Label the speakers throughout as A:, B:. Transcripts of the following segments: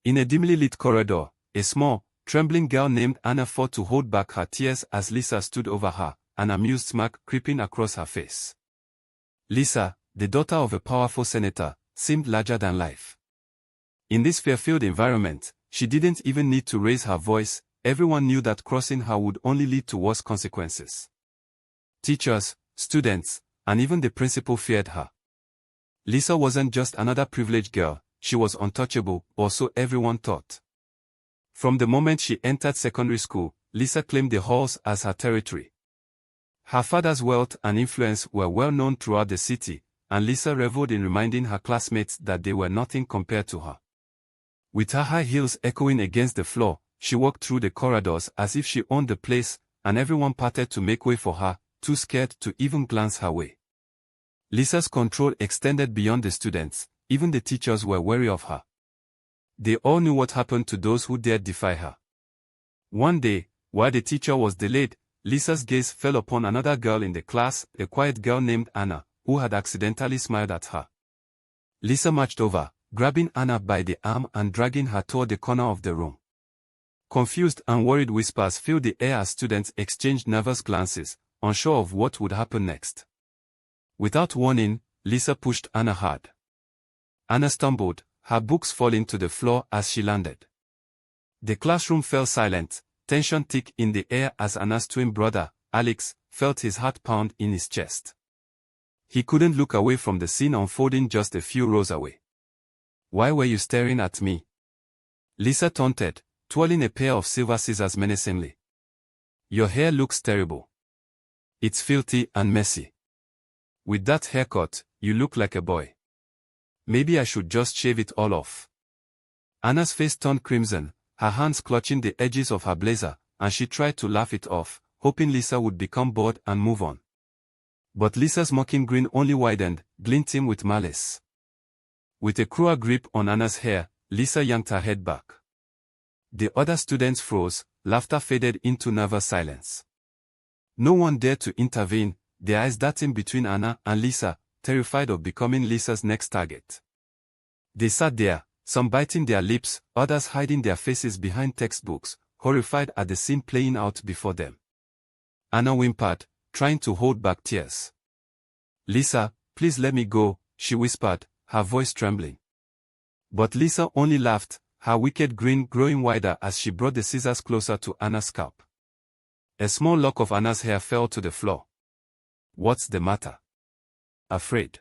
A: In a dimly lit corridor, a small, trembling girl named Anna fought to hold back her tears as Lisa stood over her, an amused smirk creeping across her face. Lisa, the daughter of a powerful senator, seemed larger than life. In this fear-filled environment, she didn't even need to raise her voice. Everyone knew that crossing her would only lead to worse consequences. Teachers, students, and even the principal feared her. Lisa wasn't just another privileged girl, she was untouchable, or so everyone thought. From the moment she entered secondary school, Lisa claimed the halls as her territory. Her father's wealth and influence were well known throughout the city, and Lisa reveled in reminding her classmates that they were nothing compared to her. With her high heels echoing against the floor, she walked through the corridors as if she owned the place, and everyone parted to make way for her, too scared to even glance her way. Lisa's control extended beyond the students, even the teachers were wary of her. They all knew what happened to those who dared defy her. One day, while the teacher was delayed, Lisa's gaze fell upon another girl in the class, a quiet girl named Anna, who had accidentally smiled at her. Lisa marched over, grabbing Anna by the arm and dragging her toward the corner of the room. Confused and worried whispers filled the air as students exchanged nervous glances, unsure of what would happen next. Without warning, Lisa pushed Anna hard. Anna stumbled, her books falling to the floor as she landed. The classroom fell silent, tension thick in the air as Anna's twin brother, Alex, felt his heart pound in his chest. He couldn't look away from the scene unfolding just a few rows away. "Why were you staring at me?" Lisa taunted, twirling a pair of silver scissors menacingly. "Your hair looks terrible. It's filthy and messy. With that haircut, you look like a boy. Maybe I should just shave it all off." Anna's face turned crimson, her hands clutching the edges of her blazer, and she tried to laugh it off, hoping Lisa would become bored and move on. But Lisa's mocking grin only widened, glinting with malice. With a cruel grip on Anna's hair, Lisa yanked her head back. The other students froze, laughter faded into nervous silence. No one dared to intervene, their eyes darting between Anna and Lisa, terrified of becoming Lisa's next target. They sat there, some biting their lips, others hiding their faces behind textbooks, horrified at the scene playing out before them. Anna whimpered, trying to hold back tears. "Lisa, please let me go," she whispered, her voice trembling. But Lisa only laughed, her wicked grin growing wider as she brought the scissors closer to Anna's scalp. A small lock of Anna's hair fell to the floor. "What's the matter?" "Afraid?"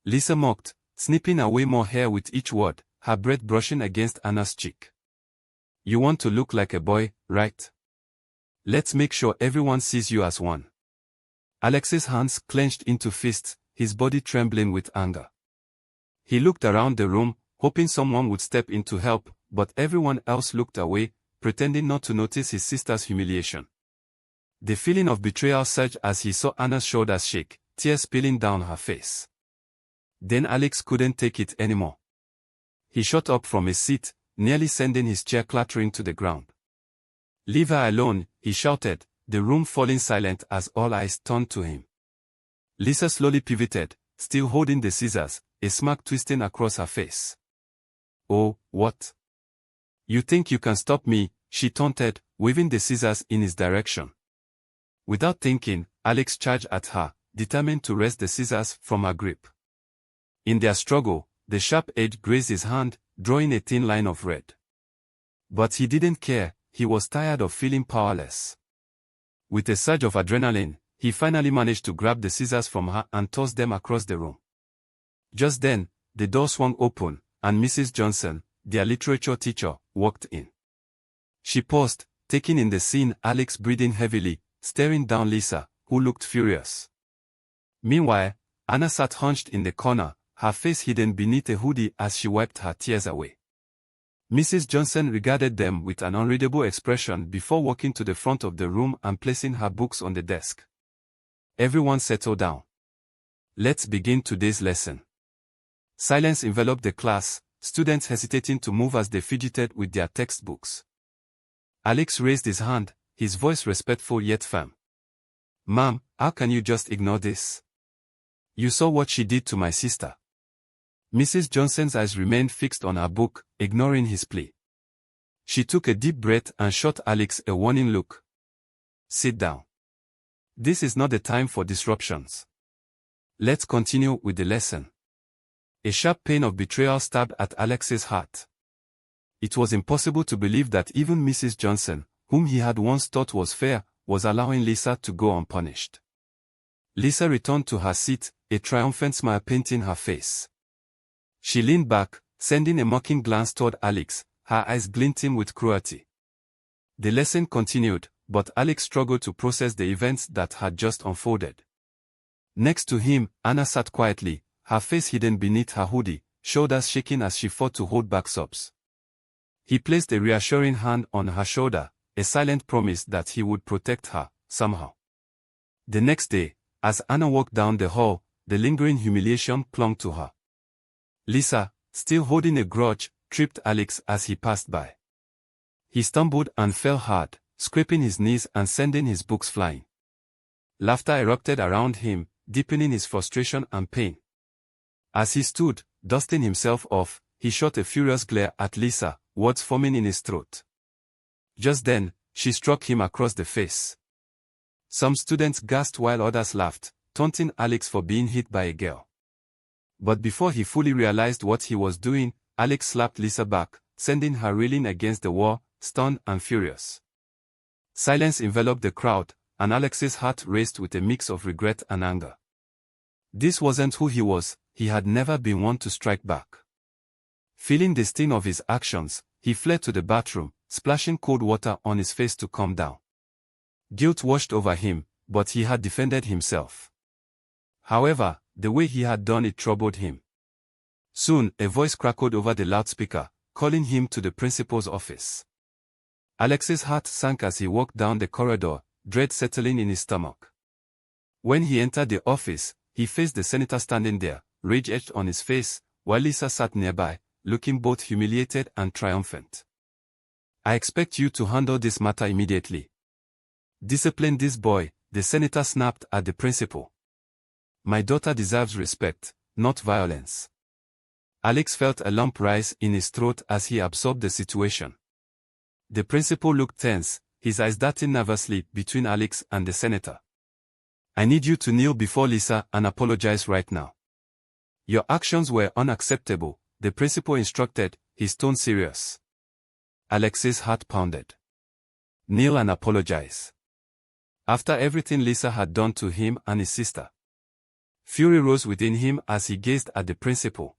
A: Lisa mocked, snipping away more hair with each word, her breath brushing against Anna's cheek. "You want to look like a boy, right? Let's make sure everyone sees you as one." Alex's hands clenched into fists, his body trembling with anger. He looked around the room, hoping someone would step in to help, but everyone else looked away, pretending not to notice his sister's humiliation. The feeling of betrayal surged as he saw Anna's shoulders shake, tears spilling down her face. Then Alex couldn't take it anymore. He shot up from his seat, nearly sending his chair clattering to the ground. "Leave her alone," he shouted, the room falling silent as all eyes turned to him. Lisa slowly pivoted, still holding the scissors, a smirk twisting across her face. "Oh, what? You think you can stop me?" she taunted, waving the scissors in his direction. Without thinking, Alex charged at her, determined to wrest the scissors from her grip. In their struggle, the sharp edge grazed his hand, drawing a thin line of red. But he didn't care, he was tired of feeling powerless. With a surge of adrenaline, he finally managed to grab the scissors from her and toss them across the room. Just then, the door swung open, and Mrs. Johnson, their literature teacher, walked in. She paused, taking in the scene, Alex breathing heavily, staring down Lisa, who looked furious. Meanwhile, Anna sat hunched in the corner, her face hidden beneath a hoodie as she wiped her tears away. Mrs. Johnson regarded them with an unreadable expression before walking to the front of the room and placing her books on the desk. "Everyone settle down. Let's begin today's lesson." Silence enveloped the class, students hesitating to move as they fidgeted with their textbooks. Alex raised his hand, his voice respectful yet firm. "Ma'am, how can you just ignore this? You saw what she did to my sister. Mrs. Johnson's eyes remained fixed on her book, ignoring his plea. She took a deep breath and shot Alex a warning look. Sit down. This is not the time for disruptions. Let's continue with the lesson. A sharp pain of betrayal stabbed at Alex's heart. It was impossible to believe that even Mrs. Johnson, whom he had once thought was fair, was allowing Lisa to go unpunished. Lisa returned to her seat, a triumphant smile painting her face. She leaned back, sending a mocking glance toward Alex, her eyes glinting with cruelty. The lesson continued, but Alex struggled to process the events that had just unfolded. Next to him, Anna sat quietly, her face hidden beneath her hoodie, shoulders shaking as she fought to hold back sobs. He placed a reassuring hand on her shoulder, a silent promise that he would protect her, somehow. The next day, as Anna walked down the hall, the lingering humiliation clung to her. Lisa, still holding a grudge, tripped Alex as he passed by. He stumbled and fell hard, scraping his knees and sending his books flying. Laughter erupted around him, deepening his frustration and pain. As he stood, dusting himself off, he shot a furious glare at Lisa, words forming in his throat. Just then, she struck him across the face. Some students gasped while others laughed, taunting Alex for being hit by a girl. But before he fully realized what he was doing, Alex slapped Lisa back, sending her reeling against the wall, stunned and furious. Silence enveloped the crowd, and Alex's heart raced with a mix of regret and anger. This wasn't who he was, he had never been one to strike back. Feeling the sting of his actions, he fled to the bathroom, splashing cold water on his face to calm down. Guilt washed over him, but he had defended himself. However, the way he had done it troubled him. Soon, a voice crackled over the loudspeaker, calling him to the principal's office. Alex's heart sank as he walked down the corridor, dread settling in his stomach. When he entered the office, he faced the senator standing there, rage etched on his face, while Lisa sat nearby, looking both humiliated and triumphant. I expect you to handle this matter immediately. Discipline this boy, the senator snapped at the principal. My daughter deserves respect, not violence. Alex felt a lump rise in his throat as he absorbed the situation. The principal looked tense, his eyes darting nervously between Alex and the senator. I need you to kneel before Lisa and apologize right now. Your actions were unacceptable, the principal instructed, his tone serious. Alex's heart pounded. Kneel and apologize. After everything Lisa had done to him and his sister. Fury rose within him as he gazed at the principal.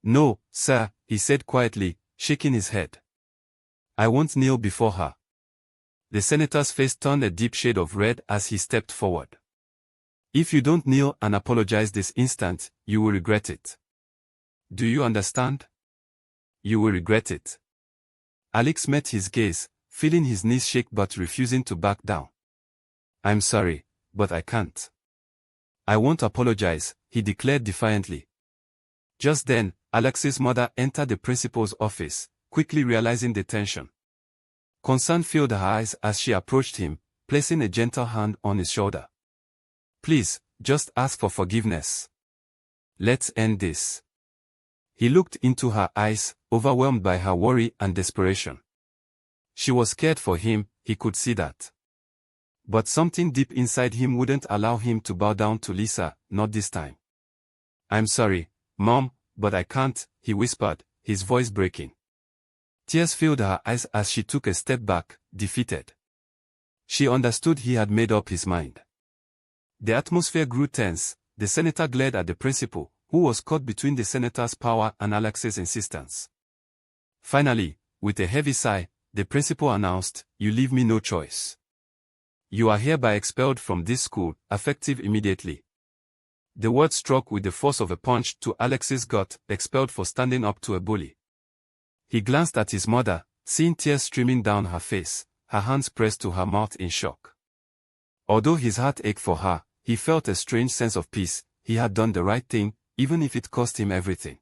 A: No, sir, he said quietly, shaking his head. I won't kneel before her. The senator's face turned a deep shade of red as he stepped forward. If you don't kneel and apologize this instant, you will regret it. Do you understand? You will regret it. Alex met his gaze, feeling his knees shake but refusing to back down. I'm sorry, but I can't. I won't apologize, he declared defiantly. Just then, Alex's mother entered the principal's office, quickly realizing the tension. Concern filled her eyes as she approached him, placing a gentle hand on his shoulder. Please, just ask for forgiveness. Let's end this. He looked into her eyes, overwhelmed by her worry and desperation. She was scared for him, he could see that. But something deep inside him wouldn't allow him to bow down to Lisa, not this time. I'm sorry, Mom, but I can't, he whispered, his voice breaking. Tears filled her eyes as she took a step back, defeated. She understood he had made up his mind. The atmosphere grew tense, the senator glared at the principal, who was caught between the senator's power and Alex's insistence. Finally, with a heavy sigh, the principal announced, You leave me no choice. You are hereby expelled from this school, effective immediately. The word struck with the force of a punch to Alex's gut, expelled for standing up to a bully. He glanced at his mother, seeing tears streaming down her face, her hands pressed to her mouth in shock. Although his heart ached for her, he felt a strange sense of peace. He had done the right thing, even if it cost him everything.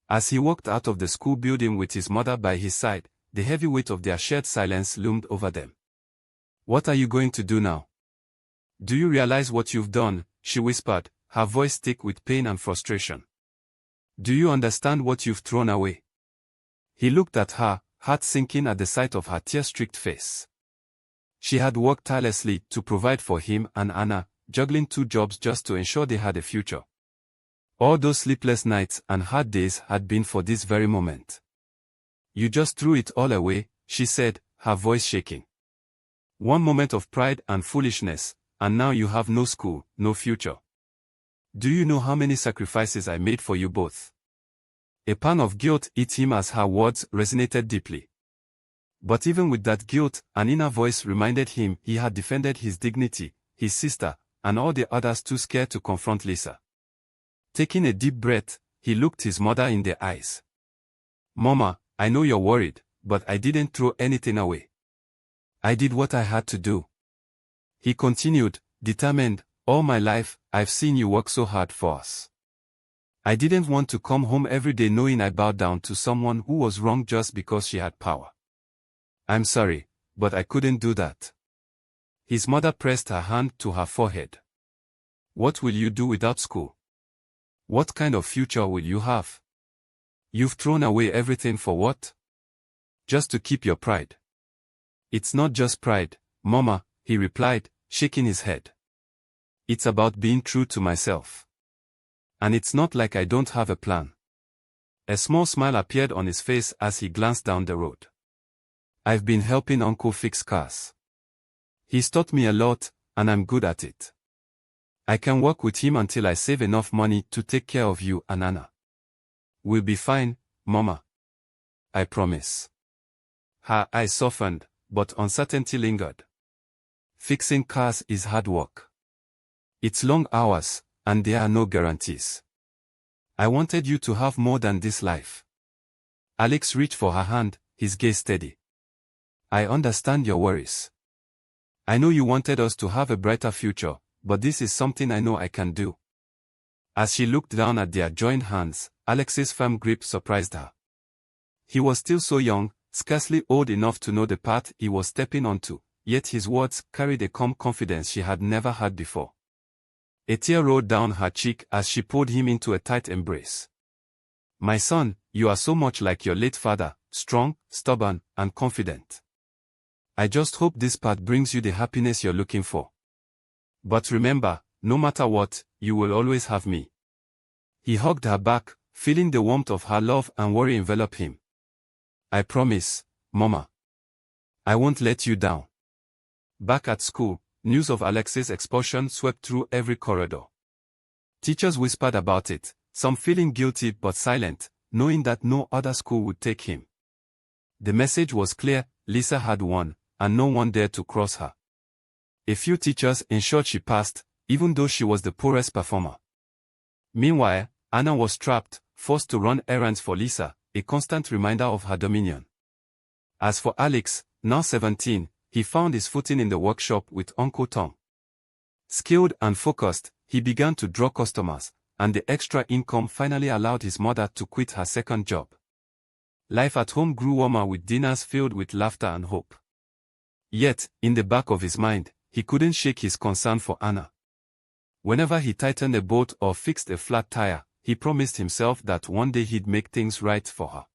A: As he walked out of the school building with his mother by his side, the heavy weight of their shared silence loomed over them. What are you going to do now? Do you realize what you've done? She whispered, her voice thick with pain and frustration. Do you understand what you've thrown away? He looked at her, heart sinking at the sight of her tear-streaked face. She had worked tirelessly to provide for him and Anna, juggling 2 jobs just to ensure they had a future. All those sleepless nights and hard days had been for this very moment. You just threw it all away, she said, her voice shaking. One moment of pride and foolishness, and now you have no school, no future. Do you know how many sacrifices I made for you both? A pang of guilt hit him as her words resonated deeply. But even with that guilt, an inner voice reminded him he had defended his dignity, his sister, and all the others too scared to confront Lisa. Taking a deep breath, he looked his mother in the eyes. Mama, I know you're worried, but I didn't throw anything away. I did what I had to do. He continued, determined, all my life, I've seen you work so hard for us. I didn't want to come home every day knowing I bowed down to someone who was wrong just because she had power. I'm sorry, but I couldn't do that. His mother pressed her hand to her forehead. What will you do without school? What kind of future will you have? You've thrown away everything for what? Just to keep your pride. It's not just pride, Mama, he replied, shaking his head. It's about being true to myself. And it's not like I don't have a plan. A small smile appeared on his face as he glanced down the road. I've been helping Uncle fix cars. He's taught me a lot, and I'm good at it. I can work with him until I save enough money to take care of you and Anna. We'll be fine, Mama. I promise. Her eyes softened, but uncertainty lingered. Fixing cars is hard work. It's long hours, and there are no guarantees. I wanted you to have more than this life. Alex reached for her hand, his gaze steady. I understand your worries. I know you wanted us to have a brighter future, but this is something I know I can do. As she looked down at their joined hands, Alex's firm grip surprised her. He was still so young, scarcely old enough to know the path he was stepping onto, yet his words carried a calm confidence she had never had before. A tear rolled down her cheek as she pulled him into a tight embrace. My son, you are so much like your late father, strong, stubborn, and confident. I just hope this path brings you the happiness you're looking for. But remember, no matter what, you will always have me. He hugged her back, feeling the warmth of her love and worry envelop him. I promise, Mama. I won't let you down. Back at school, news of Alex's expulsion swept through every corridor. Teachers whispered about it, some feeling guilty but silent, knowing that no other school would take him. The message was clear, Lisa had won, and no one dared to cross her. A few teachers ensured she passed, even though she was the poorest performer. Meanwhile, Anna was trapped, forced to run errands for Lisa, a constant reminder of her dominion. As for Alex, now 17, he found his footing in the workshop with Uncle Tom. Skilled and focused, he began to draw customers, and the extra income finally allowed his mother to quit her second job. Life at home grew warmer with dinners filled with laughter and hope. Yet, in the back of his mind, he couldn't shake his concern for Anna. Whenever he tightened a bolt or fixed a flat tire, he promised himself that one day he'd make things right for her.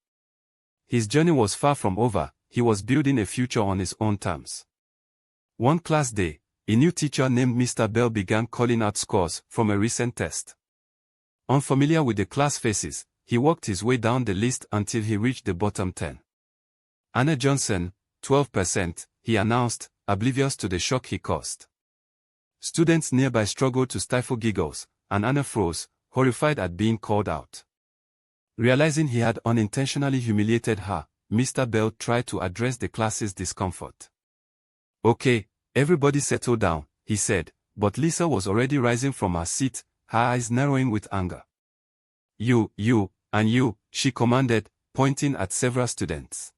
A: His journey was far from over, he was building a future on his own terms. One class day, a new teacher named Mr. Bell began calling out scores from a recent test. Unfamiliar with the class faces, he worked his way down the list until he reached the bottom 10. Anna Johnson, 12%, he announced, oblivious to the shock he caused. Students nearby struggled to stifle giggles, and Anna froze, horrified at being called out. Realizing he had unintentionally humiliated her, Mr. Bell tried to address the class's discomfort. Okay, everybody settle down, he said, but Lisa was already rising from her seat, her eyes narrowing with anger. You, and you, she commanded, pointing at several students.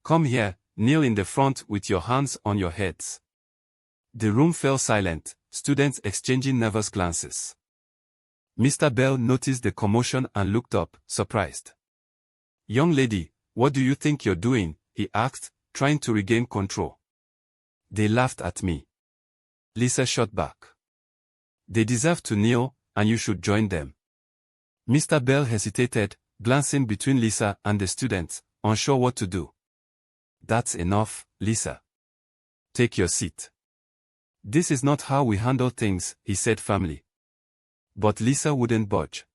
A: Come here, kneel in the front with your hands on your heads. The room fell silent, students exchanging nervous glances. Mr. Bell noticed the commotion and looked up, surprised. Young lady, what do you think you're doing? He asked, trying to regain control. They laughed at me. Lisa shot back. They deserve to kneel, and you should join them. Mr. Bell hesitated, glancing between Lisa and the students, unsure what to do. That's enough, Lisa. Take your seat. This is not how we handle things, he said firmly. But Lisa wouldn't budge.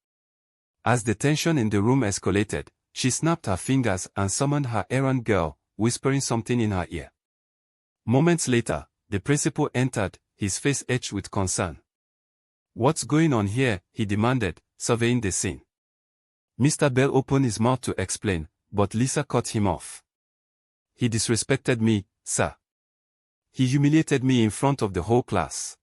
A: As the tension in the room escalated, she snapped her fingers and summoned her errand girl, whispering something in her ear. Moments later, the principal entered, his face etched with concern. What's going on here? He demanded, surveying the scene. Mr. Bell opened his mouth to explain, but Lisa cut him off. He disrespected me, sir. He humiliated me in front of the whole class.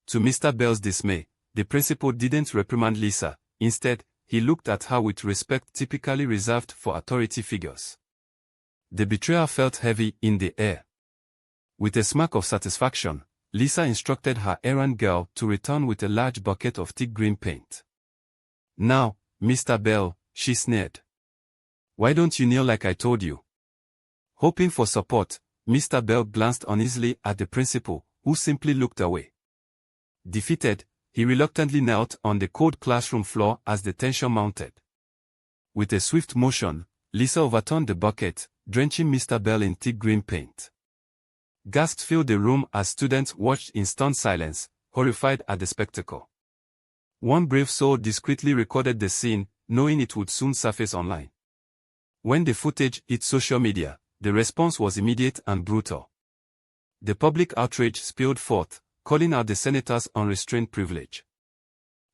A: To Mr. Bell's dismay, the principal didn't reprimand Lisa. Instead, he looked at her with respect typically reserved for authority figures. The betrayal felt heavy in the air. With a smirk of satisfaction, Lisa instructed her errand girl to return with a large bucket of thick green paint. Now, Mr. Bell, she sneered. Why don't you kneel like I told you? Hoping for support, Mr. Bell glanced uneasily at the principal, who simply looked away. Defeated, he reluctantly knelt on the cold classroom floor as the tension mounted. With a swift motion, Lisa overturned the bucket, drenching Mr. Bell in thick green paint. Gasps filled the room as students watched in stunned silence, horrified at the spectacle. One brave soul discreetly recorded the scene, knowing it would soon surface online. When the footage hit social media, the response was immediate and brutal. The public outrage spilled forth, calling out the senator's unrestrained privilege.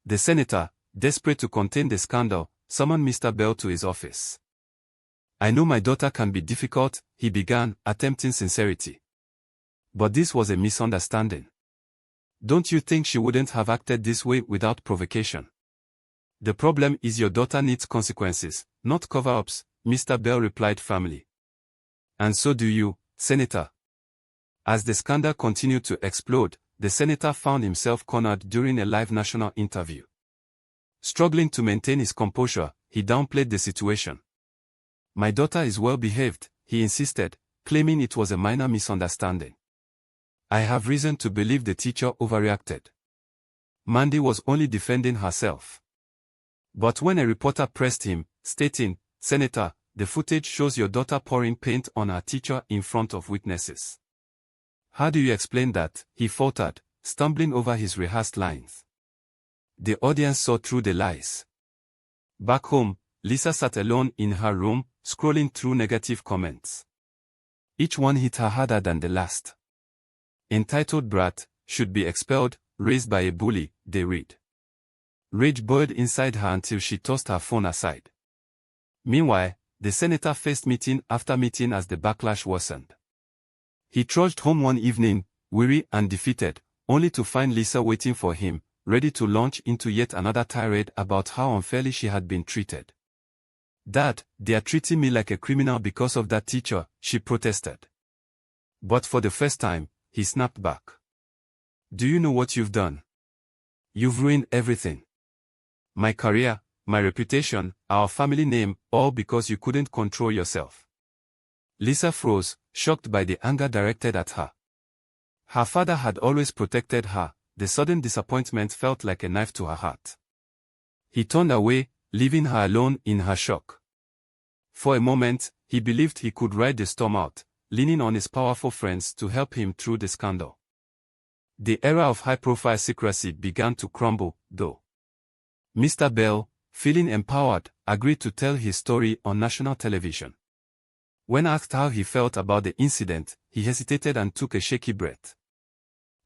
A: The senator, desperate to contain the scandal, summoned Mr. Bell to his office. I know my daughter can be difficult, he began, attempting sincerity. But this was a misunderstanding. Don't you think she wouldn't have acted this way without provocation? The problem is your daughter needs consequences, not cover-ups, Mr. Bell replied firmly. And so do you, Senator. As the scandal continued to explode, the senator found himself cornered during a live national interview. Struggling to maintain his composure, he downplayed the situation. My daughter is well behaved, he insisted, claiming it was a minor misunderstanding. I have reason to believe the teacher overreacted. Mandy was only defending herself. But when a reporter pressed him, stating, Senator, the footage shows your daughter pouring paint on her teacher in front of witnesses. How do you explain that? He faltered, stumbling over his rehearsed lines. The audience saw through the lies. Back home, Lisa sat alone in her room, scrolling through negative comments. Each one hit her harder than the last. Entitled brat, should be expelled, raised by a bully, they read. Rage boiled inside her until she tossed her phone aside. Meanwhile, the senator faced meeting after meeting as the backlash worsened. He trudged home one evening, weary and defeated, only to find Lisa waiting for him, ready to launch into yet another tirade about how unfairly she had been treated. Dad, they are treating me like a criminal because of that teacher, she protested. But for the first time, he snapped back. Do you know what you've done? You've ruined everything. My career, my reputation, our family name, all because you couldn't control yourself. Lisa froze, shocked by the anger directed at her. Her father had always protected her, the sudden disappointment felt like a knife to her heart. He turned away, leaving her alone in her shock. For a moment, he believed he could ride the storm out, leaning on his powerful friends to help him through the scandal. The era of high-profile secrecy began to crumble, though. Mr. Bell, feeling empowered, agreed to tell his story on national television. When asked how he felt about the incident, he hesitated and took a shaky breath.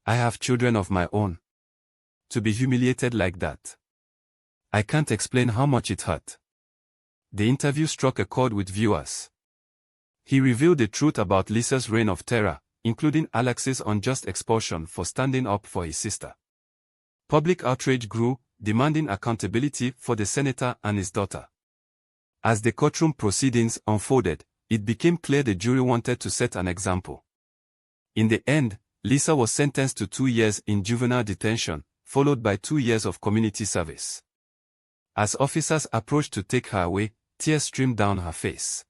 A: I have children of my own. To be humiliated like that. I can't explain how much it hurt. The interview struck a chord with viewers. He revealed the truth about Lisa's reign of terror, including Alex's unjust expulsion for standing up for his sister. Public outrage grew, demanding accountability for the senator and his daughter. As the courtroom proceedings unfolded, it became clear the jury wanted to set an example. In the end, Lisa was sentenced to 2 years in juvenile detention, followed by 2 years of community service. As officers approached to take her away, tears streamed down her face.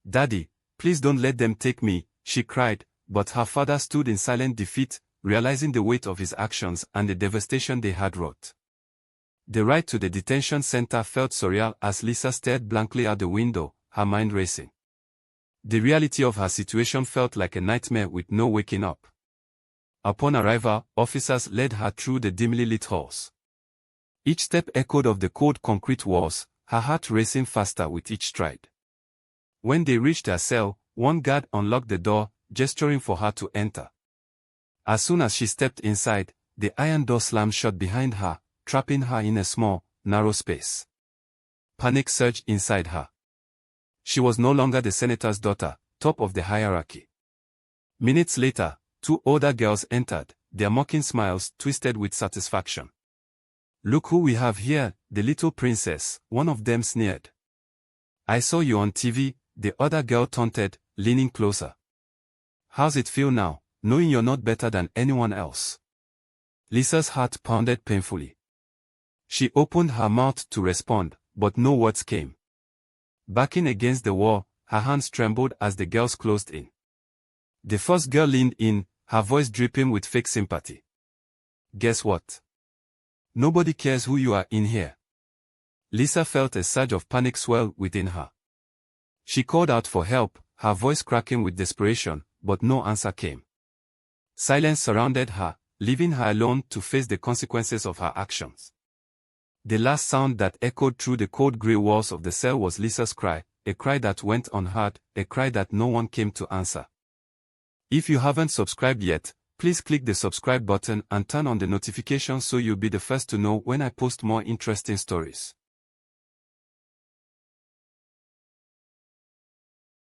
A: Daddy, please don't let them take me, she cried, but her father stood in silent defeat, realizing the weight of his actions and the devastation they had wrought. The ride to the detention center felt surreal as Lisa stared blankly out the window, her mind racing. The reality of her situation felt like a nightmare with no waking up. Upon arrival, officers led her through the dimly lit halls. Each step echoed of the cold concrete walls, her heart racing faster with each stride. When they reached her cell, one guard unlocked the door, gesturing for her to enter. As soon as she stepped inside, the iron door slammed shut behind her, trapping her in a small, narrow space. Panic surged inside her. She was no longer the senator's daughter, top of the hierarchy. Minutes later, two older girls entered, their mocking smiles twisted with satisfaction. "Look who we have here, the little princess," one of them sneered. "I saw you on TV," the other girl taunted, leaning closer. "How's it feel now, knowing you're not better than anyone else?" Lisa's heart pounded painfully. She opened her mouth to respond, but no words came. Backing against the wall, her hands trembled as the girls closed in. The first girl leaned in, her voice dripping with fake sympathy. "Guess what? Nobody cares who you are in here." Lisa felt a surge of panic swell within her. She called out for help, her voice cracking with desperation, but no answer came. Silence surrounded her, leaving her alone to face the consequences of her actions. The last sound that echoed through the cold grey walls of the cell was Lisa's cry, a cry that went unheard, a cry that no one came to answer. If you haven't subscribed yet, please click the subscribe button and turn on the notifications so you'll be the first to know when I post more interesting stories.